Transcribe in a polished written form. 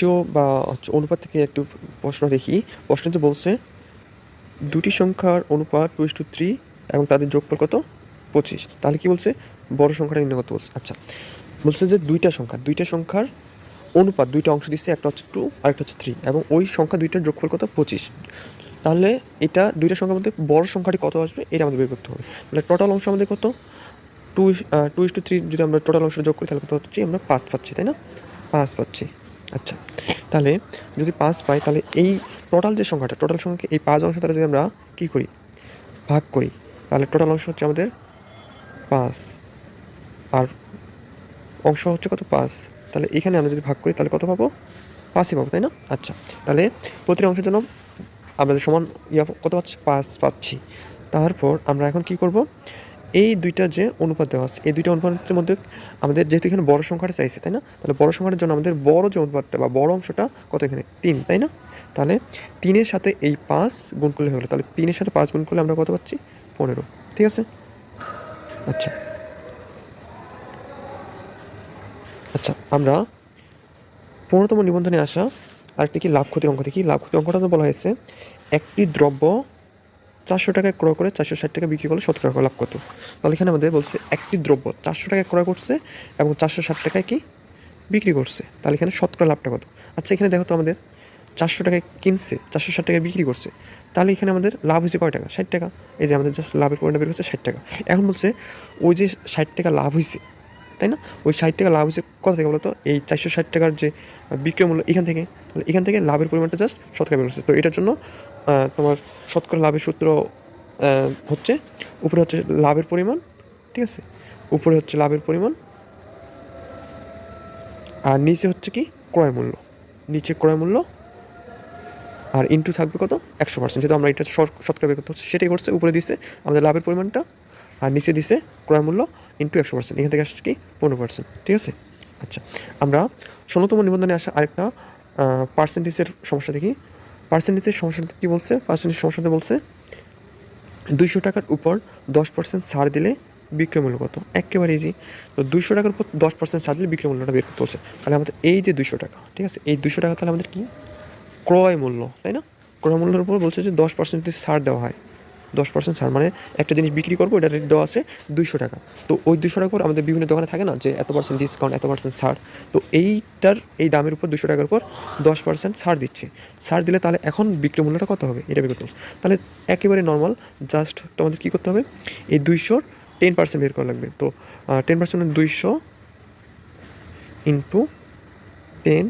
Ratio বা অনুপাত থেকে একটু প্রশ্ন দেখি। প্রশ্নতে বলছে দুটি সংখ্যার অনুপাত 2:3 এবং তাদের যোগফল কত 25। তাহলে কি বলছে বড় সংখ্যাটা নির্ণয় করতে বলছে। আচ্ছা, বলছে যে দুইটা সংখ্যার অনুপাত, দুইটা অংশ দিচ্ছে, একটা হচ্ছে 2 আরেকটা হচ্ছে 3 এবং ওই সংখ্যা দুইটার যোগফল কত 25। তাহলে এটা দুইটা সংখ্যার মধ্যে বড় সংখ্যাটি কত আসবে এটা আমাদের বের করতে হবে। তাহলে টোটাল অংশ আমাদের কত 2:3 যদি আমরা টোটাল অংশটা যোগ করি তাহলে কত হচ্ছে আমরা 5 পাচ্ছি, তাই না? 5 পাচ্ছি। আচ্ছা, তাহলে যদি 5 পাই তাহলে এই টোটাল সংখ্যাকে এই 5 অংশ দ্বারা যদি আমরা কী করি ভাগ করি তাহলে টোটাল অংশ হচ্ছে আমাদের 5 আর অংশ হচ্ছে কত 5। তাহলে এখানে আমরা যদি ভাগ করি তাহলে কত পাবো 5ই পাবো, তাই না? আচ্ছা, তাহলে প্রতিটি অংশের জন্য আমরা সমান কত পাচ্ছি 5 পাচ্ছি। তারপর আমরা এখন কি করব, এই দুইটা যে অনুপাত দেওয়া আছে এই দুইটা অনুপাতের মধ্যে আমাদের যেহেতু এখানে বড় সংখ্যাটা চাইছে, তাই না? তাহলে বড় সংখ্যাটার জন্য আমাদের বড় যে অনুপাতটা বা বড় অংশটা কত এখানে 3, তাই না? তাহলে 3-এর সাথে এই 5 গুণ করলে হলো, তাহলে 3-এর সাথে 5 গুণ করলে আমরা কত পাচ্ছি 15, ঠিক আছে? আচ্ছা আচ্ছা আমরা 15তম নিবন্ধনে আসা আরেকটি কি লাভ ক্ষতির অঙ্ক দেখি। লাভ ক্ষতির অঙ্কটা তো বলা হয়েছে একটি দ্রব্য 400 টাকায় ক্রয় করে 460 টাকা বিক্রি করলে শতকরা লাভ কত। তাহলে এখানে আমাদের বলছে একটি দ্রব্য 400 টাকায় ক্রয় করছে এবং 460 টাকায় কি বিক্রি করছে, তাহলে এখানে শতকরা লাভটা কত। আচ্ছা, এখানে দেখো তো আমাদের 400 টাকায় কিনছে 460 টাকায় বিক্রি করছে, তাহলে এখানে আমাদের লাভ হয়েছে কয় টাকা 60 টাকা। এই যে আমাদের জাস্ট লাভের পরিমাণ বের হচ্ছে 60 টাকা। এখন বলছে ওই যে 60 টাকা লাভ হয়েছে, তাই না? ওই 60 টাকা লাভ হয়েছে কত থেকে বলতো, এই 460 টাকার যে বিক্রয় মূল্য এখান থেকে। তাহলে এখান থেকে লাভের পরিমাণটা জাস্ট শতকরা বের হচ্ছে। তো এটার জন্য তোমার শতকরা লাভের সূত্র হচ্ছে উপরে হচ্ছে লাভের পরিমাণ, ঠিক আছে? উপরে হচ্ছে লাভের পরিমাণ আর নিচে হচ্ছে কি ক্রয় মূল্য, নিচে ক্রয় মূল্য আর ইনটু থাকবে কত 100%। যেহেতু আমরা এটা শতকরা বের করতে হচ্ছে সেটাই করছে, উপরে দিছে আমাদের লাভের পরিমাণটা আর নিচে দিছে ক্রয় মূল্য ইনটু 100%। এখান থেকে আসছে কি 15%, ঠিক আছে? আচ্ছা, আমরা 16তম নিবন্ধনে আসা আরেকটা পার্সেন্টেজের সমস্যা দেখি। পার্সেন্টেজের সমস্যাটা কী বলছে, পার্সেন্টেজ সমস্যাতে বলছে 200 টাকার উপর 10% ছাড় দিলে বিক্রয় মূল্য কত। একেবারে ইজি। তো 200 টাকার উপর 10% ছাড় দিলে বিক্রয় মূল্যটা বের করতে বলছে। তাহলে আমাদের এই যে 200 টাকা, ঠিক আছে, এই 200 টাকা তাহলে আমাদের কি ক্রয় মূল্য, তাই না? ক্রয় মূল্যের উপর বলছে যে 10% যদি ছাড় দেওয়া হয়, 10% ছাড় মানে একটা জিনিস বিক্রি করবো, এটা রেট দেওয়া আছে 200 টাকা। তো ওই 200 টাকার উপর আমাদের বিভিন্ন দোকানে থাকে না যে এত পার্সেন্ট ডিসকাউন্ট, এত পার্সেন্ট ছাড়। তো এইটার এই দামের উপর 200 টাকার উপর 10% ছাড় দিচ্ছে। ছাড় দিলে তাহলে এখন বিক্রয় মূল্যটা কত হবে এটা বের করতে হবে। তাহলে একেবারে নর্মাল, জাস্ট তোমাদের কী করতে হবে, এই 200-র 10% বের করা লাগবে। তো 10% 200 ইন্টু 10